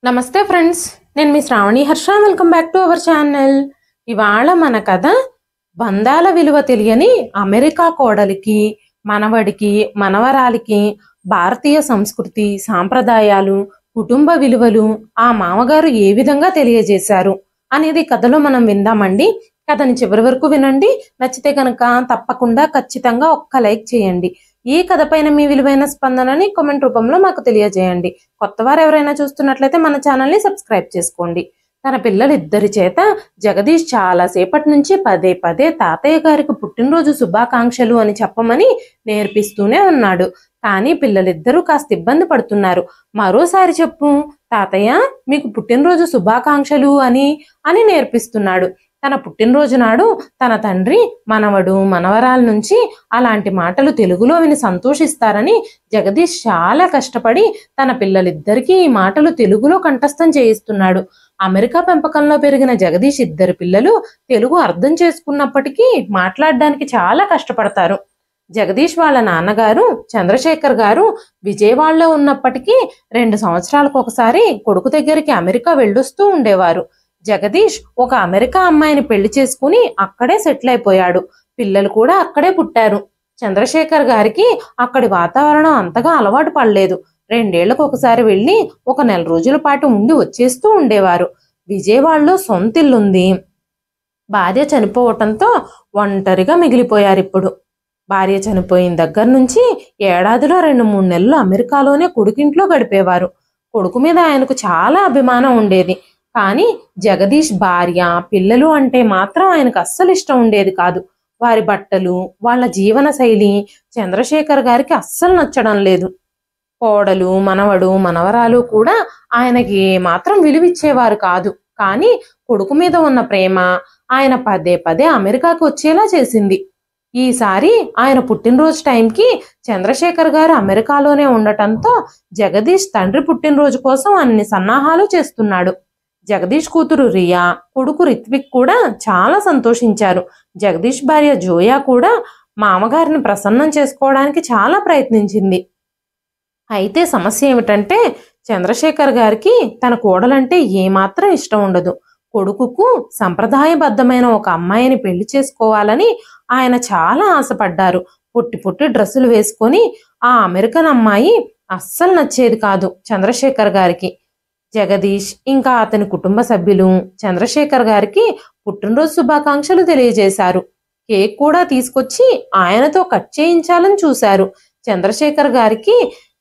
నమస్తే ఫ్రెండ్స్, నేను మీ Shravani Harsha. Welcome back to our channel. ఇవాళ మన కథ బంధాల విలువ తెలియని అమెరికా కోడలికి, మనవడికి, మనవరాలికి భారతీయ సంస్కృతి, సాంప్రదాయాలు, కుటుంబ విలువలు ఆ మామగారు ఏ విధంగా తెలియజేశారు అనేది కథలో మనం విందామండి. కథని చివరి వరకు వినండి. నచ్చితే కనుక తప్పకుండా ఖచ్చితంగా ఒక్క లైక్ చేయండి. ఈ కథ పైన మీ విలువైన స్పందనని కామెంట్ రూపంలో మాకు తెలియజేయండి. కొత్తవారు ఎవరైనా చూస్తున్నట్లయితే మన ఛానల్ని సబ్స్క్రైబ్ చేసుకోండి. తన పిల్లలిద్దరి చేత జగదీష్ చాలా సేపటి నుంచి పదే పదే తాతయ్య గారికి పుట్టినరోజు శుభాకాంక్షలు అని చెప్పమని నేర్పిస్తూనే ఉన్నాడు. కానీ పిల్లలిద్దరూ కాస్త ఇబ్బంది పడుతున్నారు. మరోసారి చెప్పు తాతయ్య, మీకు పుట్టినరోజు శుభాకాంక్షలు అని అని నేర్పిస్తున్నాడు. తన పుట్టినరోజు నాడు తన తండ్రి, మనవడు, మనవరాల నుంచి అలాంటి మాటలు తెలుగులో విని సంతోషిస్తారని జగదీష్ చాలా కష్టపడి తన పిల్లలిద్దరికీ ఈ మాటలు తెలుగులో కంఠస్థం చేయిస్తున్నాడు. అమెరికా పెంపకంలో పెరిగిన జగదీష్ ఇద్దరు పిల్లలు తెలుగు అర్థం చేసుకున్నప్పటికీ మాట్లాడడానికి చాలా కష్టపడతారు. జగదీష్ వాళ్ళ నాన్నగారు చంద్రశేఖర్ గారు విజయవాడలో ఉన్నప్పటికీ 2 సంవత్సరాలకు ఒకసారి కొడుకు దగ్గరికి అమెరికా వెళ్ళొస్తూ ఉండేవారు. జగదీష్ ఒక అమెరికా అమ్మాయిని పెళ్లి చేసుకుని అక్కడే సెటిల్ అయిపోయాడు. పిల్లలు కూడా అక్కడే పుట్టారు. చంద్రశేఖర్ గారికి అక్కడి వాతావరణం అంతగా అలవాటు పడలేదు. 2 ఏళ్లకు ఒకసారి వెళ్ళి ఒక నెల రోజుల పాటు ఉండి వచ్చేస్తూ ఉండేవారు. విజయవాడలో సొంతిల్లుంది. భార్య చనిపోవటంతో ఒంటరిగా మిగిలిపోయారు. ఇప్పుడు భార్య చనిపోయిన దగ్గర నుంచి ఏడాదిలో 2-3 నెలలు అమెరికాలోనే కొడుకింట్లో గడిపేవారు. కొడుకు మీద ఆయనకు చాలా అభిమానం ఉండేది. కానీ జగదీష్ భార్య, పిల్లలు అంటే మాత్రం ఆయనకు అస్సలు ఇష్టం ఉండేది కాదు. వారి బట్టలు, వాళ్ళ జీవన శైలి చంద్రశేఖర్ గారికి అస్సలు నచ్చడం లేదు. కోడలు, మనవడు, మనవరాలు కూడా ఆయనకి మాత్రం విలువిచ్చేవారు కాదు. కానీ కొడుకు మీద ఉన్న ప్రేమ ఆయన పదే పదే అమెరికాకు వచ్చేలా చేసింది. ఈసారి ఆయన పుట్టినరోజు టైంకి చంద్రశేఖర్ గారు అమెరికాలోనే ఉండటంతో జగదీష్ తండ్రి పుట్టినరోజు కోసం అన్ని సన్నాహాలు చేస్తున్నాడు. జగదీష్ కూతురు రియా, కొడుకు రిత్విక్ కూడా చాలా సంతోషించారు. జగదీష్ భార్య జోయా కూడా మామగారిని ప్రసన్నం చేసుకోవడానికి చాలా ప్రయత్నించింది. అయితే సమస్య ఏమిటంటే చంద్రశేఖర్ గారికి తన కోడలంటే ఏమాత్రం ఇష్టం ఉండదు. కొడుకుకు సంప్రదాయబద్ధమైన ఒక అమ్మాయిని పెళ్లి చేసుకోవాలని ఆయన చాలా ఆశపడ్డారు. పొట్టి పొట్టి డ్రెస్సులు వేసుకొని ఆ అమెరికన్ అమ్మాయి అస్సలు నచ్చేది కాదు చంద్రశేఖర్ గారికి. జగదీష్ ఇంకా అతని కుటుంబ సభ్యులు చంద్రశేఖర్ గారికి పుట్టినరోజు శుభాకాంక్షలు తెలియజేశారు. కేక్ కూడా తీసుకొచ్చి ఆయనతో కట్ చేయించాలని చూశారు. చంద్రశేఖర్ గారికి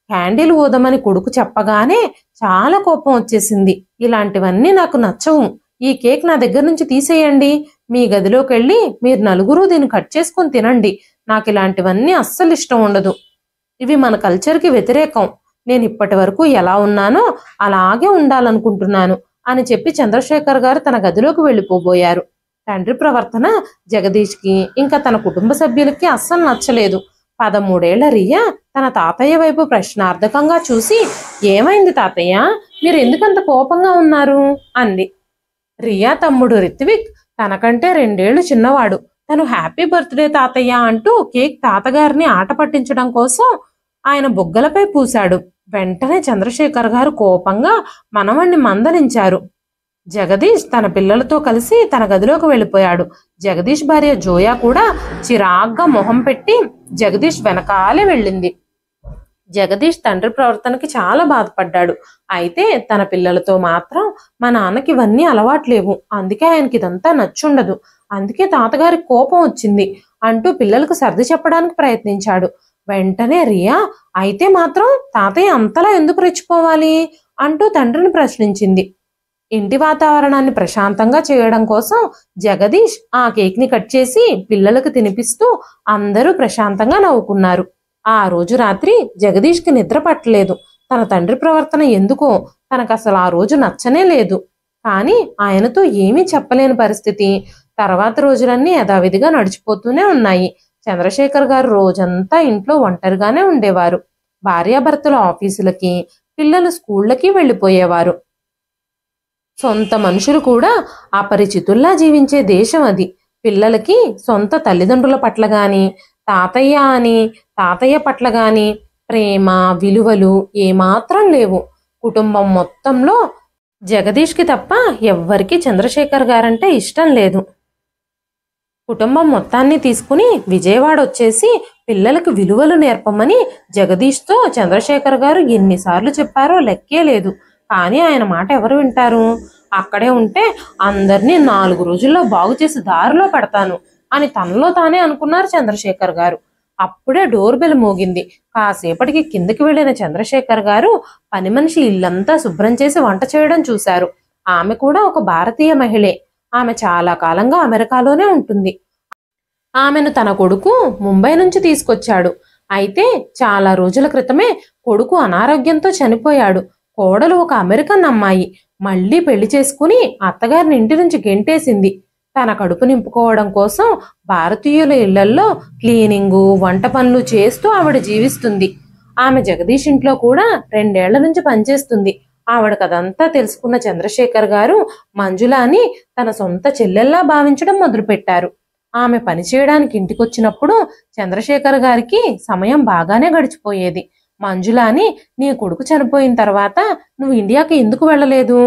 క్యాండిల్ ఊదమని కొడుకు చెప్పగానే చాలా కోపం వచ్చేసింది. ఇలాంటివన్నీ నాకు నచ్చవు. ఈ కేక్ నా దగ్గర నుంచి తీసేయండి. మీ గదిలోకి వెళ్ళి మీరు నలుగురు దీన్ని కట్ చేసుకొని తినండి. నాకు ఇలాంటివన్నీ అస్సలు ఇష్టం ఉండదు. ఇవి మన కల్చర్కి వ్యతిరేకం. నేను ఇప్పటి వరకు ఎలా ఉన్నానో అలాగే ఉండాలనుకుంటున్నాను అని చెప్పి చంద్రశేఖర్ గారు తన గదిలోకి వెళ్ళిపోబోయారు. తండ్రి ప్రవర్తన జగదీష్కి ఇంకా తన కుటుంబ సభ్యులకి అస్సలు నచ్చలేదు. 13 ఏళ్ల రియా తన తాతయ్య వైపు ప్రశ్నార్థకంగా చూసి, ఏమైంది తాతయ్య, మీరు ఎందుకంత కోపంగా ఉన్నారు అంది. రియా తమ్ముడు రిత్విక్ తనకంటే 2 ఏళ్లు చిన్నవాడు. తను హ్యాపీ బర్త్డే తాతయ్య అంటూ కేక్ తాతగారిని ఆట పట్టించడం కోసం ఆయన బుగ్గలపై పూశాడు. వెంటనే చంద్రశేఖర్ గారు కోపంగా మనవణ్ణి మందలించారు. జగదీష్ తన పిల్లలతో కలిసి తన గదిలోకి వెళ్ళిపోయాడు. జగదీష్ భార్య జోయా కూడా చిరాగ్గా మొహం పెట్టి జగదీష్ వెనకాలే వెళ్ళింది. జగదీష్ తండ్రి ప్రవర్తనకి చాలా బాధపడ్డాడు. అయితే తన పిల్లలతో మాత్రం మా నాన్నకి ఇవన్నీ అలవాట్లేవు, అందుకే ఆయనకి ఇదంతా నచ్చుండదు, అందుకే తాతగారికి కోపం వచ్చింది అంటూ పిల్లలకు సర్ది చెప్పడానికి ప్రయత్నించాడు. వెంటనే రియా, అయితే మాత్రం తాతయ్య అంతలా ఎందుకు రెచ్చిపోవాలి అంటూ తండ్రిని ప్రశ్నించింది. ఇంటి వాతావరణాన్ని ప్రశాంతంగా చేయడం కోసం జగదీష్ ఆ కేక్ ని కట్ చేసి పిల్లలకు తినిపిస్తూ అందరూ ప్రశాంతంగా నవ్వుకున్నారు. ఆ రోజు రాత్రి జగదీష్కి నిద్ర పట్టలేదు. తన తండ్రి ప్రవర్తన ఎందుకో తనకు అసలు ఆ రోజు నచ్చనే లేదు. కానీ ఆయనతో ఏమీ చెప్పలేని పరిస్థితి. తర్వాత రోజులన్నీ యథావిధిగా నడిచిపోతూనే ఉన్నాయి. చంద్రశేఖర్ గారు రోజంతా ఇంట్లో ఒంటరిగానే ఉండేవారు. భార్యాభర్తలు ఆఫీసులకి, పిల్లలు స్కూళ్ళకి వెళ్ళిపోయేవారు. సొంత మనుషులు కూడా అపరిచితుల్లా జీవించే దేశం అది. పిల్లలకి సొంత తల్లిదండ్రుల పట్ల గాని, తాతయ్య పట్ల గాని ప్రేమ, విలువలు ఏమాత్రం లేవు. కుటుంబం మొత్తంలో జగదీష్కి తప్ప ఎవ్వరికీ చంద్రశేఖర్ గారంటే ఇష్టం లేదు. కుటుంబం మొత్తాన్ని తీసుకుని విజయవాడ వచ్చేసి పిల్లలకు విలువలు నేర్పమని జగదీష్తో చంద్రశేఖర్ గారు ఎన్నిసార్లు చెప్పారో లెక్కే లేదు. కానీ ఆయన మాట ఎవరు వింటారు? అక్కడే ఉంటే అందరినీ 4 రోజుల్లో బాగు చేసి దారిలో పెడతాను అని తనలో తానే అనుకున్నారు చంద్రశేఖర్ గారు. అప్పుడే డోర్ బెల్ మోగింది. కాసేపటికి కిందకి వెళ్ళిన చంద్రశేఖర్ గారు పని మనిషి ఇల్లంతా శుభ్రం చేసి వంట చేయడం చూశారు. ఆమె కూడా ఒక భారతీయ మహిళే. ఆమె చాలా కాలంగా అమెరికాలోనే ఉంటుంది. ఆమెను తన కొడుకు ముంబై నుంచి తీసుకొచ్చాడు. అయితే చాలా రోజుల క్రితమే కొడుకు అనారోగ్యంతో చనిపోయాడు. కోడలు ఒక అమెరికన్ అమ్మాయి. మళ్ళీ పెళ్లి చేసుకుని అత్తగారిని ఇంటి నుంచి గెంటేసింది. తన కడుపు నింపుకోవడం కోసం భారతీయుల ఇళ్లల్లో క్లీనింగు, వంట పనులు చేస్తూ ఆవిడ జీవిస్తుంది. ఆమె జగదీష్ ఇంట్లో కూడా 2 ఏళ్ల నుంచి పనిచేస్తుంది. ఆవిడకదంతా తెలుసుకున్న చంద్రశేఖర్ గారు మంజులాని తన సొంత చెల్లెల్లా భావించడం మొదలుపెట్టారు. ఆమె పని చేయడానికి ఇంటికొచ్చినప్పుడు చంద్రశేఖర్ గారికి సమయం బాగానే గడిచిపోయేది. మంజులాని, నీ కొడుకు చనిపోయిన తర్వాత నువ్వు ఇండియాకి ఎందుకు వెళ్ళలేదు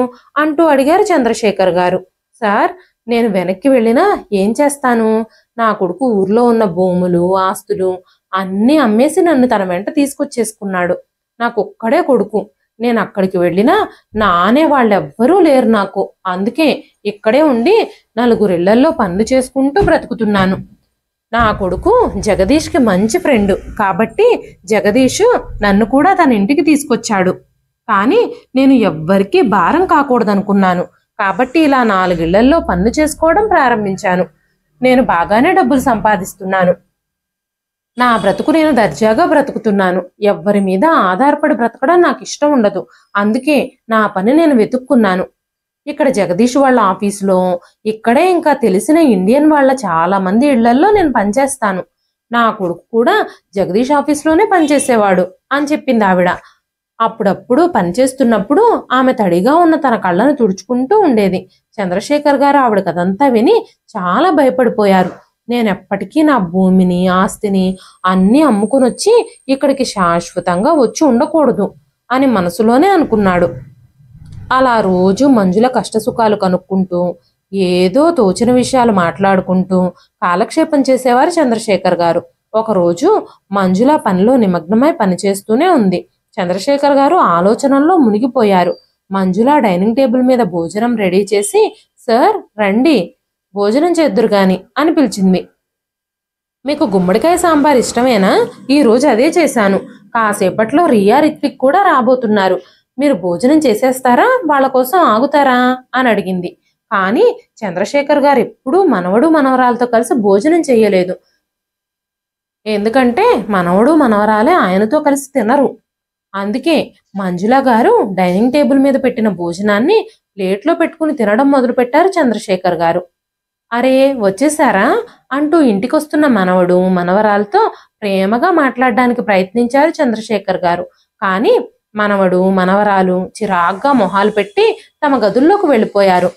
అంటూ అడిగారు చంద్రశేఖర్ గారు. సార్, నేను వెనక్కి వెళ్ళినా ఏం చేస్తాను? నా కొడుకు ఊర్లో ఉన్న భూములు, ఆస్తులు అన్నీ అమ్మేసి నన్ను తన వెంట తీసుకొచ్చేసుకున్నాడు. నాకొక్కడే కొడుకు. నేను అక్కడికి వెళ్ళినా నా అనే వాళ్ళెవ్వరూ లేరు నాకు. అందుకే ఇక్కడే ఉండి 4 ఇళ్లల్లో పనులు చేసుకుంటూ బ్రతుకుతున్నాను. నా కొడుకు జగదీష్కి మంచి ఫ్రెండ్ కాబట్టి జగదీష్ నన్ను కూడా తన ఇంటికి తీసుకొచ్చాడు. కానీ నేను ఎవ్వరికీ భారం కాకూడదనుకున్నాను. కాబట్టి ఇలా 4 ఇళ్లల్లో పనులు చేసుకోవడం ప్రారంభించాను. నేను బాగానే డబ్బులు సంపాదిస్తున్నాను. నా బ్రతుకు నేను దర్జాగా బ్రతుకుతున్నాను. ఎవ్వరి మీద ఆధారపడి బ్రతకడం నాకు ఇష్టం ఉండదు. అందుకే నా పని నేను వెతుక్కున్నాను. ఇక్కడ జగదీష్ వాళ్ళ ఆఫీసులో, ఇక్కడే ఇంకా తెలిసిన ఇండియన్ వాళ్ళ చాలా మంది ఇళ్లల్లో నేను పనిచేస్తాను. నా కొడుకు కూడా జగదీష్ ఆఫీసులోనే పనిచేసేవాడు అని చెప్పింది ఆవిడ. అప్పుడప్పుడు పనిచేస్తున్నప్పుడు ఆమె తడిగా ఉన్న తన కళ్ళను తుడుచుకుంటూ ఉండేది. చంద్రశేఖర్ గారు ఆవిడ కదంతా విని చాలా భయపడిపోయారు. నేనెప్పటికీ నా భూమిని, ఆస్తిని అన్నీ అమ్ముకుని వచ్చి ఇక్కడికి శాశ్వతంగా వచ్చి ఉండకూడదు అని మనసులోనే అనుకున్నాడు. అలా రోజు మంజుల కష్టసుఖాలు కనుక్కుంటూ ఏదో తోచిన విషయాలు మాట్లాడుకుంటూ కాలక్షేపం చేసేవారు చంద్రశేఖర్ గారు. ఒకరోజు మంజుల పనిలో నిమగ్నమై పనిచేస్తూనే ఉంది. చంద్రశేఖర్ గారు ఆలోచనల్లో మునిగిపోయారు. మంజుల డైనింగ్ టేబుల్ మీద భోజనం రెడీ చేసి, సార్ రండి, భోజనం చేద్దురు గాని అని పిలిచింది. మీకు గుమ్మడికాయ సాంబార్ ఇష్టమేనా? ఈరోజు అదే చేశాను. కాసేపట్లో రియా, రిత్విక్ కూడా రాబోతున్నారు. మీరు భోజనం చేసేస్తారా, వాళ్ళ కోసం ఆగుతారా అని అడిగింది. కానీ చంద్రశేఖర్ గారు ఎప్పుడూ మనవడు మనవరాలతో కలిసి భోజనం చేయలేదు. ఎందుకంటే మనవడు మనవరాలే ఆయనతో కలిసి తినరు. అందుకే మంజుల గారు డైనింగ్ టేబుల్ మీద పెట్టిన భోజనాన్ని ప్లేట్లో పెట్టుకుని తినడం మొదలుపెట్టారు చంద్రశేఖర్ గారు. అరే వచ్చేసారా అంటూ ఇంటికొస్తున్న మనవడు మనవరాలతో ప్రేమగా మాట్లాడడానికి ప్రయత్నించారు చంద్రశేఖర్ గారు. కానీ మనవడు మనవరాలు చిరాగ్గా మొహాలు పెట్టి తమ గదుల్లోకి వెళ్ళిపోయారు.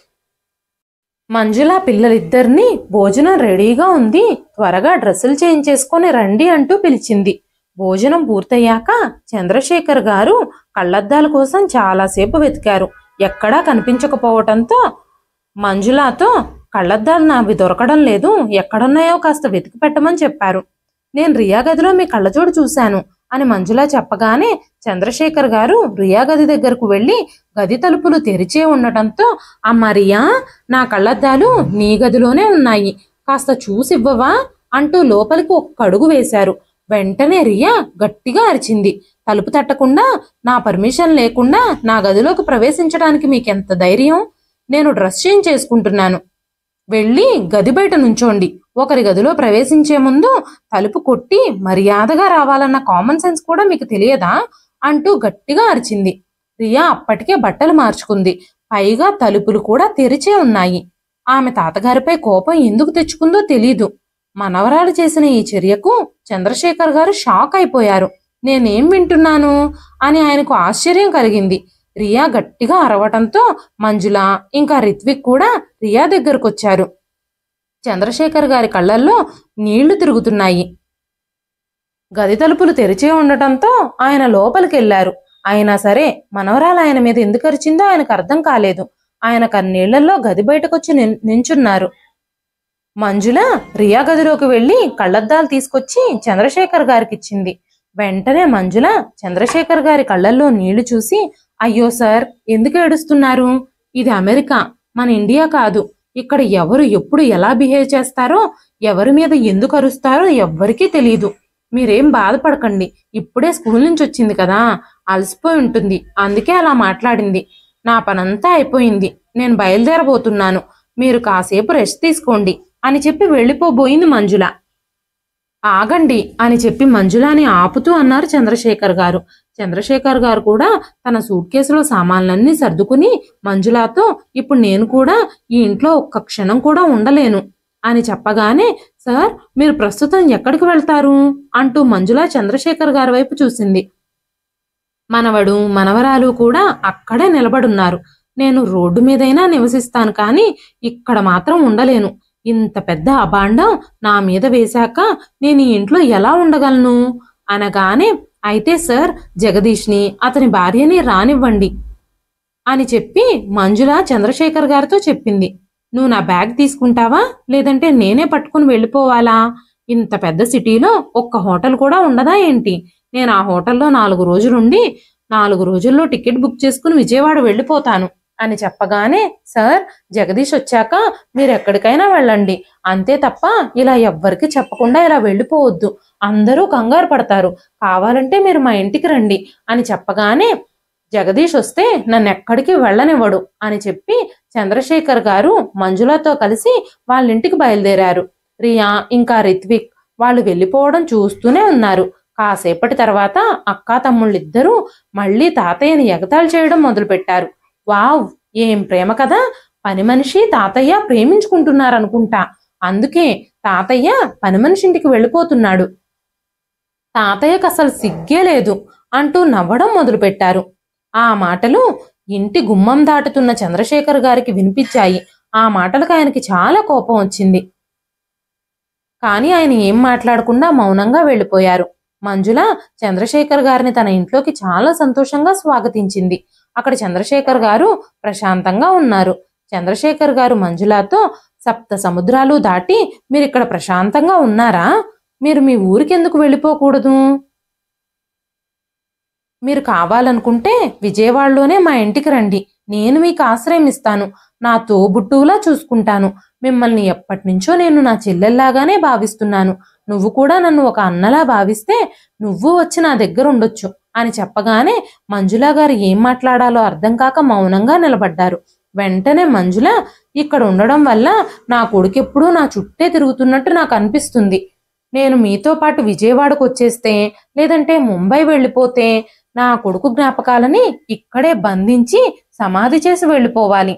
మంజుల పిల్లలిద్దరినీ భోజనం రెడీగా ఉంది, త్వరగా డ్రెస్సులు చేంజ్ చేసుకొని రండి అంటూ పిలిచింది. భోజనం పూర్తయ్యాక చంద్రశేఖర్ గారు కళ్ళద్దాల కోసం చాలాసేపు వెతికారు. ఎక్కడా కనిపించకపోవటంతో మంజులతో కళ్ళద్దాలు నావి దొరకడం లేదు, ఎక్కడున్నాయో కాస్త వెతికి పెట్టమని చెప్పారు. నేను రియా గదిలో మీ కళ్ళజోడు చూశాను అని మంజుల చెప్పగానే చంద్రశేఖర్ గారు రియా గది దగ్గరకు వెళ్ళి గది తలుపులు తెరిచే ఉండటంతో, అమ్మ రియా, నా కళ్ళద్దాలు నీ గదిలోనే ఉన్నాయి, కాస్త చూసివ్వవా అంటూ లోపలికి 1 అడుగు వేశారు. వెంటనే రియా గట్టిగా అరిచింది. తలుపు తట్టకుండా, నా పర్మిషన్ లేకుండా నా గదిలోకి ప్రవేశించడానికి మీకెంత ధైర్యం? నేను డ్రెస్ చేంజ్ చేసుకుంటున్నాను, వెళ్ళి గది బయట నుంచోండి. ఒకరి గదిలో ప్రవేశించే ముందు తలుపు కొట్టి మర్యాదగా రావాలన్న కామన్ సెన్స్ కూడా మీకు తెలియదా అంటూ గట్టిగా అరిచింది. రియా అప్పటికే బట్టలు మార్చుకుంది. పైగా తలుపులు కూడా తెరిచే ఉన్నాయి. ఆమె తాతగారిపై కోపం ఎందుకు తెచ్చుకుందో తెలీదు. మనవరాలు చేసిన ఈ చర్యకు చంద్రశేఖర్ గారు షాక్ అయిపోయారు. నేనేం వింటున్నాను అని ఆయనకు ఆశ్చర్యం కలిగింది. రియా గట్టిగా అరవటంతో మంజుల ఇంకా రిత్విక్ కూడా రియా దగ్గరకొచ్చారు. చంద్రశేఖర్ గారి కళ్ళల్లో నీళ్లు తిరుగుతున్నాయి. గది తలుపులు తెరిచే ఉండటంతో ఆయన లోపలికెళ్లారు. అయినా సరే మనవరాలు ఆయన మీద ఎందుకు అరిచిందో ఆయనకు అర్థం కాలేదు. ఆయన కన్నీళ్లలో గది బయటకొచ్చి నించున్నారు. మంజుల రియా గదిలోకి వెళ్లి కళ్ళద్దాలు తీసుకొచ్చి చంద్రశేఖర్ గారికి ఇచ్చింది. వెంటనే మంజుల చంద్రశేఖర్ గారి కళ్ళల్లో నీళ్లు చూసి, అయ్యో సార్, ఎందుకు ఏడుస్తున్నారు? ఇది అమెరికా, మన ఇండియా కాదు. ఇక్కడ ఎవరు ఎప్పుడు ఎలా బిహేవ్ చేస్తారో, ఎవరి మీద ఎందుకు అరుస్తారో ఎవ్వరికీ తెలియదు. మీరేం బాధపడకండి. ఇప్పుడే స్కూల్ నుంచి వచ్చింది కదా, అలసిపోయి ఉంటుంది, అందుకే అలా మాట్లాడింది. నా పనంతా అయిపోయింది, నేను బయలుదేరబోతున్నాను. మీరు కాసేపు రెస్ట్ తీసుకోండి అని చెప్పి వెళ్ళిపోబోయింది మంజుల. ఆగండి అని చెప్పి మంజులాని ఆపుతూ అన్నారు చంద్రశేఖర్ గారు. చంద్రశేఖర్ గారు కూడా తన సూట్ కేసులో సామాన్లన్నీ సర్దుకుని మంజులాతో, ఇప్పుడు నేను కూడా ఈ ఇంట్లో ఒక్క క్షణం కూడా ఉండలేను అని చెప్పగానే, సార్, మీరు ప్రస్తుతం ఎక్కడికి వెళ్తారు అంటూ మంజుల చంద్రశేఖర్ గారి వైపు చూసింది. మనవడు మనవరాలు కూడా అక్కడే నిలబడున్నారు. నేను రోడ్డు మీదైనా నివసిస్తాను, కానీ ఇక్కడ మాత్రం ఉండలేను. ఇంత పెద్ద అభాండం నా మీద వేశాక నేను ఈ ఇంట్లో ఎలా ఉండగలను అనగానే, అయితే సార్, జగదీష్ని అతని భార్యని రానివ్వండి అని చెప్పి మంజుల చంద్రశేఖర్ గారితో చెప్పింది. నువ్వు నా బ్యాగ్ తీసుకుంటావా, లేదంటే నేనే పట్టుకుని వెళ్ళిపోవాలా? ఇంత పెద్ద సిటీలో ఒక్క హోటల్ కూడా ఉండదా ఏంటి? నేను ఆ హోటల్లో 4 రోజులుండి 4 రోజుల్లో టికెట్ బుక్ చేసుకుని విజయవాడ వెళ్ళిపోతాను అని చెప్పగానే, సార్, జగదీష్ వచ్చాక మీరు ఎక్కడికైనా వెళ్ళండి, అంతే తప్ప ఇలా ఎవ్వరికి చెప్పకుండా ఇలా వెళ్ళిపోవద్దు. అందరూ కంగారు పడతారు. కావాలంటే మీరు మా ఇంటికి రండి అని చెప్పగానే, జగదీష్ వస్తే నన్ను ఎక్కడికి వెళ్ళనివ్వడు అని చెప్పి చంద్రశేఖర్ గారు మంజులతో కలిసి వాళ్ళ ఇంటికి బయలుదేరారు. రియా ఇంకా రిత్విక్ వాళ్ళు వెళ్ళిపోవడం చూస్తూనే ఉన్నారు. కాసేపటి తర్వాత అక్కా తమ్ముళ్ళిద్దరూ మళ్ళీ తాతయ్యని ఎగతాళి చేయడం మొదలుపెట్టారు. వావ్, ఏం ప్రేమ కదా! పని మనిషి తాతయ్య ప్రేమించుకుంటున్నారనుకుంటా. అందుకే తాతయ్య పని మనిషి ఇంటికి వెళ్ళిపోతున్నాడు. తాతయ్యకు అసలు సిగ్గే లేదు అంటూ నవ్వడం మొదలుపెట్టారు. ఆ మాటలు ఇంటి గుమ్మం దాటుతున్న చంద్రశేఖర్ గారికి వినిపించాయి. ఆ మాటలకు ఆయనకి చాలా కోపం వచ్చింది. కానీ ఆయన ఏం మాట్లాడకుండా మౌనంగా వెళ్ళిపోయారు. మంజుల చంద్రశేఖర్ గారిని తన ఇంట్లోకి చాలా సంతోషంగా స్వాగతించింది. అక్కడ చంద్రశేఖర్ గారు ప్రశాంతంగా ఉన్నారు. చంద్రశేఖర్ గారు మంజులతో, 7 సముద్రాలు దాటి మీరు ఇక్కడ ప్రశాంతంగా ఉన్నారా? మీరు మీ ఊరికి ఎందుకు వెళ్ళిపోకూడదు? మీరు కావాలనుకుంటే విజయవాడలోనే మా ఇంటికి రండి. నేను మీకు ఆశ్రయం ఇస్తాను. నా తోబుట్టువులా చూసుకుంటాను. మిమ్మల్ని ఎప్పటి నుంచో నేను నా చెల్లెల్లాగానే భావిస్తున్నాను. నువ్వు కూడా నన్ను ఒక అన్నలా భావిస్తే నువ్వు వచ్చి నా దగ్గర ఉండొచ్చు అని చెప్పగానే మంజుల గారు ఏం మాట్లాడాలో అర్థం కాక మౌనంగా నిలబడ్డారు. వెంటనే మంజుల, ఇక్కడ ఉండడం వల్ల నా కొడుకెప్పుడూ నా చుట్టే తిరుగుతున్నట్టు నాకు అనిపిస్తుంది. నేను మీతో పాటు విజయవాడకు వచ్చేస్తే, లేదంటే ముంబై వెళ్ళిపోతే నా కొడుకు జ్ఞాపకాలని ఇక్కడే బంధించి సమాధి చేసి వెళ్ళిపోవాలి